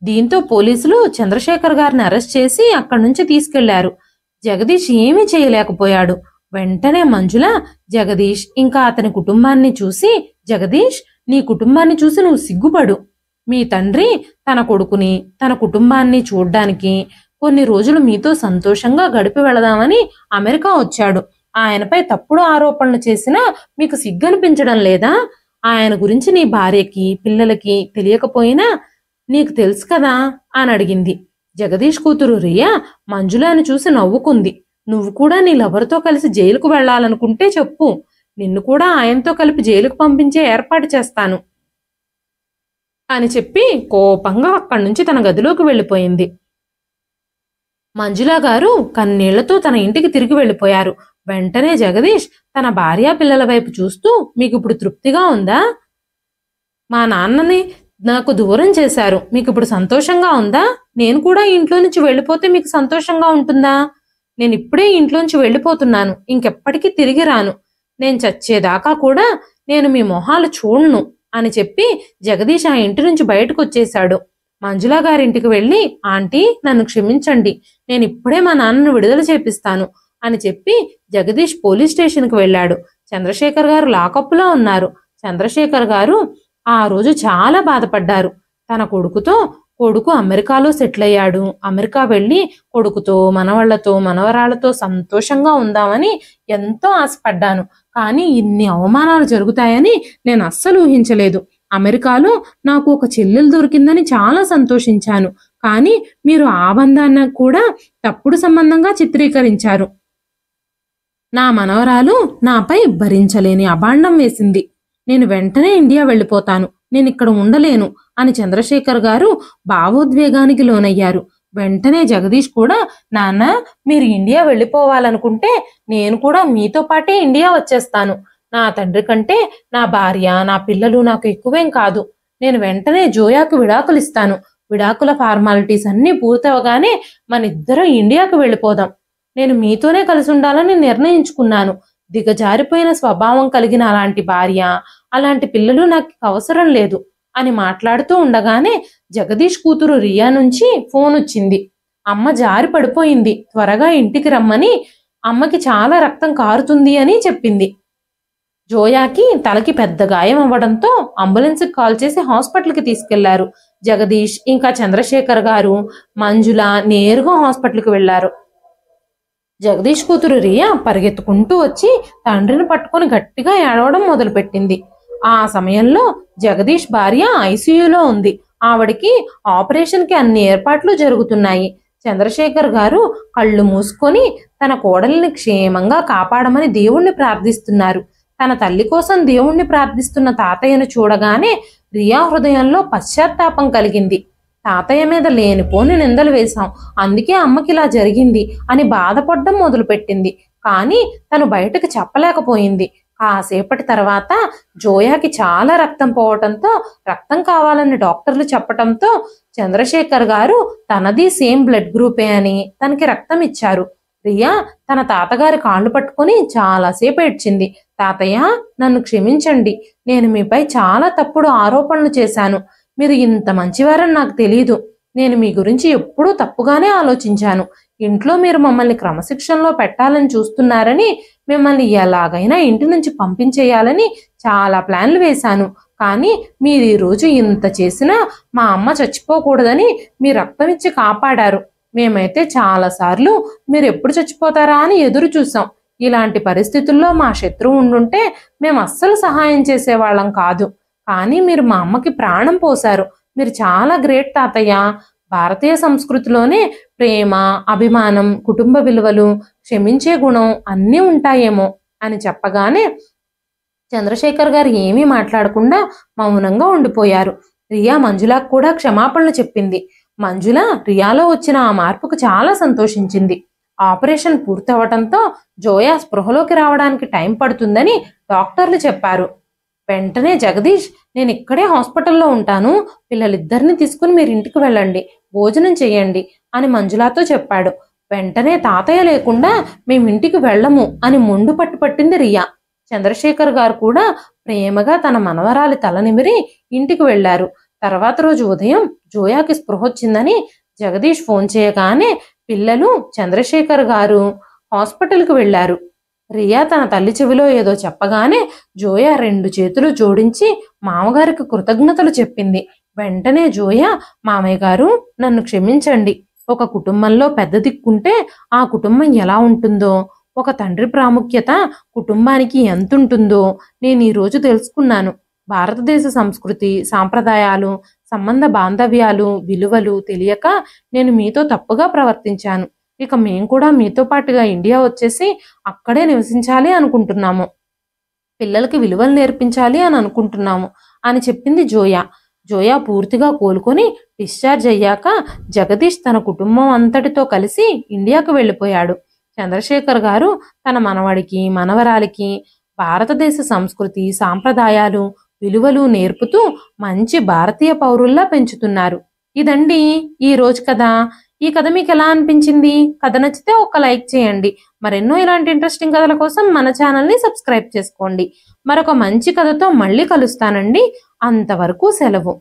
దీంతో పోలీసులు చంద్రశేఖర్ గారిని అరెస్ట్ చేసి అక్కడి నుంచి తీసుకెళ్లారు. జగదీష్ ఏమీ చేయలేకపోయాడు. వెంటనే మంజుల జగదీష్ ఇంకా అతని కుటుంబాన్ని చూసి, జగదీష్, నీ కుటుంబాన్ని చూసి నువ్వు సిగ్గుపడు. మీ తండ్రి తన కొడుకుని తన కుటుంబాన్ని చూడ్డానికి కొన్ని రోజులు మీతో సంతోషంగా గడిపి వెళదామని అమెరికా వచ్చాడు. ఆయనపై తప్పుడు ఆరోపణలు చేసినా మీకు సిగ్గనిపించడం లేదా? ఆయన గురించి నీ భార్యకి పిల్లలకి తెలియకపోయినా నీకు తెలుసు కదా అని అడిగింది. జగదీష్ కూతురు రియా మంజులాని చూసి నవ్వుకుంది. నువ్వు కూడా నీ లవర్తో కలిసి జైలుకు వెళ్లాలనుకుంటే చెప్పు, నిన్ను కూడా ఆయనతో కలిపి జైలుకు పంపించే ఏర్పాటు చేస్తాను అని చెప్పి కోపంగా అక్కడి నుంచి తన గదిలోకి వెళ్ళిపోయింది. మంజులా గారు కన్నీళ్లతో తన ఇంటికి తిరిగి వెళ్ళిపోయారు. వెంటనే జగదీష్ తన భార్యా పిల్లల వైపు చూస్తూ, మీకు ఇప్పుడు తృప్తిగా ఉందా? మా నాన్నని నాకు దూరం చేశారు, మీకు ఇప్పుడు సంతోషంగా ఉందా? నేను కూడా ఇంట్లో నుంచి వెళ్ళిపోతే మీకు సంతోషంగా ఉంటుందా? నేను ఇప్పుడే ఇంట్లోంచి వెళ్ళిపోతున్నాను, ఇంకెప్పటికీ తిరిగి రాను. నేను చచ్చేదాకా కూడా నేను మీ మొహాలు చూడను అని చెప్పి జగదీష్ ఆ ఇంటి నుంచి బయటకు వచ్చేశాడు. మంజులా గారింటికి వెళ్ళి, ఆంటీ నన్ను క్షమించండి, నేను ఇప్పుడే మా నాన్నను విడుదల చేపిస్తాను అని చెప్పి జగదీష్ పోలీస్ స్టేషన్కి వెళ్ళాడు. చంద్రశేఖర్ గారు లాకప్లో ఉన్నారు. చంద్రశేఖర్ గారు ఆ రోజు చాలా బాధపడ్డారు. తన కొడుకు అమెరికాలో సెటిల్ అయ్యాడు. అమెరికా వెళ్ళి కొడుకుతో మనవాళ్లతో మనవరాళ్లతో సంతోషంగా ఉందామని ఎంతో ఆశపడ్డాను. కానీ ఇన్ని అవమానాలు జరుగుతాయని నేను అస్సలు ఊహించలేదు. అమెరికాలో నాకు ఒక చెల్లెలు దొరికిందని చాలా సంతోషించాను. కానీ మీరు ఆ బంధాన్ని కూడా తప్పుడు సంబంధంగా చిత్రీకరించారు. నా మనవరాలు నాపై భరించలేని అభాండం వేసింది. నేను వెంటనే ఇండియా వెళ్ళిపోతాను, నేను ఇక్కడ ఉండలేను అని చంద్రశేఖర్ గారు భావోద్వేగానికి లోనయ్యారు. వెంటనే జగదీష్ కూడా, నాన్న మీరు ఇండియా వెళ్ళిపోవాలనుకుంటే నేను కూడా మీతో పాటే ఇండియా వచ్చేస్తాను. నా తండ్రి కంటే నా భార్య నా పిల్లలు నాకు ఎక్కువేం కాదు. నేను వెంటనే జోయాకు విడాకులు ఇస్తాను. విడాకుల ఫార్మాలిటీస్ అన్నీ పూర్తవగానే మన ఇద్దరం ఇండియాకు వెళ్ళిపోదాం. నేను మీతోనే కలిసి ఉండాలని నిర్ణయించుకున్నాను. దిగజారిపోయిన స్వభావం కలిగిన అలాంటి భార్య అలాంటి పిల్లలు నాకు అవసరం లేదు అని మాట్లాడుతూ ఉండగానే జగదీష్ కూతురు రియా నుంచి ఫోన్ వచ్చింది. అమ్మ జారి పడిపోయింది, త్వరగా ఇంటికి రమ్మని, అమ్మకి చాలా రక్తం కారుతుంది అని చెప్పింది. జోయాకి తలకి పెద్ద గాయం అవ్వడంతో అంబులెన్స్కి కాల్ చేసి హాస్పిటల్కి తీసుకెళ్లారు. జగదీష్ ఇంకా చంద్రశేఖర్ గారు మంజుల నేరుగా హాస్పిటల్కి వెళ్లారు. జగదీష్ కూతురు రియా పరిగెత్తుకుంటూ వచ్చి తండ్రిని పట్టుకొని గట్టిగా ఏడవడం మొదలుపెట్టింది. ఆ సమయంలో జగదీష్ భార్య ఐసీయూలో ఉంది. ఆవిడికి ఆపరేషన్కి అన్ని ఏర్పాట్లు జరుగుతున్నాయి. చంద్రశేఖర్ గారు కళ్ళు మూసుకొని తన కోడలిని క్షేమంగా కాపాడమని దేవుణ్ణి ప్రార్థిస్తున్నారు. తన తల్లి కోసం దేవుణ్ణి ప్రార్థిస్తున్న తాతయ్యను చూడగానే రియా హృదయంలో పశ్చాత్తాపం కలిగింది. తాతయ్య మీద లేనిపోని నిందలు వేశాం, అందుకే అమ్మకి ఇలా జరిగింది అని బాధపడడం మొదలుపెట్టింది. కానీ తను బయటకు చెప్పలేకపోయింది. కాసేపటి తర్వాత జోయాకి చాలా రక్తం పోవటంతో రక్తం కావాలని డాక్టర్లు చెప్పటంతో చంద్రశేఖర్ గారు తనది సేమ్ బ్లడ్ గ్రూపే అని తనకి రక్తం ఇచ్చారు. రియా తన తాతగారి కాళ్ళు పట్టుకొని చాలాసేపు ఏడ్చింది. తాతయ్య, నన్ను క్షమించండి. నేను మీపై చాలా తప్పుడు ఆరోపణలు చేశాను. మీరు ఇంత మంచివారని నాకు తెలీదు. నేను మీ గురించి ఎప్పుడూ తప్పుగానే ఆలోచించాను. ఇంట్లో మీరు మమ్మల్ని క్రమశిక్షణలో పెట్టాలని చూస్తున్నారని, మిమ్మల్ని ఎలాగైనా ఇంటి నుంచి పంపించేయాలని చాలా ప్లాన్లు వేశాను. కానీ మీరు ఈరోజు ఇంత చేసినా మా అమ్మ చచ్చిపోకూడదని మీ రక్తం ఇచ్చి కాపాడారు. మేమైతే చాలాసార్లు మీరు ఎప్పుడు చచ్చిపోతారా అని ఎదురు చూసాం. ఇలాంటి పరిస్థితుల్లో మా శత్రువు ఉండుంటే మేము అస్సలు సహాయం చేసేవాళ్ళం కాదు. కానీ మీరు మా అమ్మకి ప్రాణం పోశారు. మీరు చాలా గ్రేట్ తాతయ్య. భారతీయ సంస్కృతిలోనే ప్రేమ, అభిమానం, కుటుంబ విలువలు, క్షమించే గుణం అన్నీ ఉంటాయేమో అని చెప్పగానే చంద్రశేఖర్ గారు ఏమీ మాట్లాడకుండా మౌనంగా ఉండిపోయారు. రియా మంజులకు కూడా క్షమాపణలు చెప్పింది. మంజుల రియాలో వచ్చిన ఆ మార్పుకు చాలా సంతోషించింది. ఆపరేషన్ పూర్తవటంతో జోయా స్పృహలోకి రావడానికి టైం పడుతుందని డాక్టర్లు చెప్పారు. వెంటనే జగదీష్, నేను ఇక్కడే హాస్పిటల్లో ఉంటాను, పిల్లలిద్దరిని తీసుకుని మీరు ఇంటికి వెళ్ళండి, భోజనం చెయ్యండి అని మంజులతో చెప్పాడు. వెంటనే తాతయ్య లేకుండా మేము ఇంటికి వెళ్ళము అని మొండు పట్టింది రియా. చంద్రశేఖర్ గారు కూడా ప్రేమగా తన మనవరాలి తల నిమిరి ఇంటికి వెళ్లారు. తర్వాత రోజు ఉదయం జోయాకి స్పృహ వచ్చిందని జగదీష్ ఫోన్ చేయగానే పిల్లలు, చంద్రశేఖర్ గారు హాస్పిటల్కి వెళ్లారు. రియా తన తల్లి చెవిలో ఏదో చెప్పగానే జోయా 2 చేతులు జోడించి మామగారికి కృతజ్ఞతలు చెప్పింది. వెంటనే జోయా, మామయ్య గారు నన్ను క్షమించండి. ఒక కుటుంబంలో పెద్ద దిక్కుంటే ఆ కుటుంబం ఎలా ఉంటుందో, ఒక తండ్రి ప్రాముఖ్యత కుటుంబానికి ఎంతుంటుందో నేను ఈరోజు తెలుసుకున్నాను. భారతదేశ సంస్కృతి, సాంప్రదాయాలు, సంబంధ బాంధవ్యాలు, విలువలు తెలియక నేను మీతో తప్పుగా ప్రవర్తించాను. ఇక మేము కూడా మీతో పాటుగా ఇండియా వచ్చేసి అక్కడే నివసించాలి అనుకుంటున్నాము. పిల్లలకి విలువలు నేర్పించాలి అని అనుకుంటున్నాము అని చెప్పింది జోయా. జోయా పూర్తిగా కోలుకొని డిశ్చార్జ్ అయ్యాక జగదీష్ తన కుటుంబం అంతటితో కలిసి ఇండియాకు వెళ్ళిపోయాడు. చంద్రశేఖర్ గారు తన మనవడికి, మనవరాలికి భారతదేశ సంస్కృతి, సాంప్రదాయాలు, విలువలు నేర్పుతూ మంచి భారతీయ పౌరుల్లా పెంచుతున్నారు. ఇదండి ఈ రోజు కథ. ఈ కథ మీకు ఎలా అనిపించింది? కథ నచ్చితే ఒక లైక్ చేయండి. మరెన్నో ఇలాంటి ఇంట్రెస్టింగ్ కథల కోసం మన ఛానల్ని సబ్స్క్రైబ్ చేసుకోండి. మరొక మంచి కథతో మళ్ళీ కలుస్తానండి. అంతవరకు సెలవు.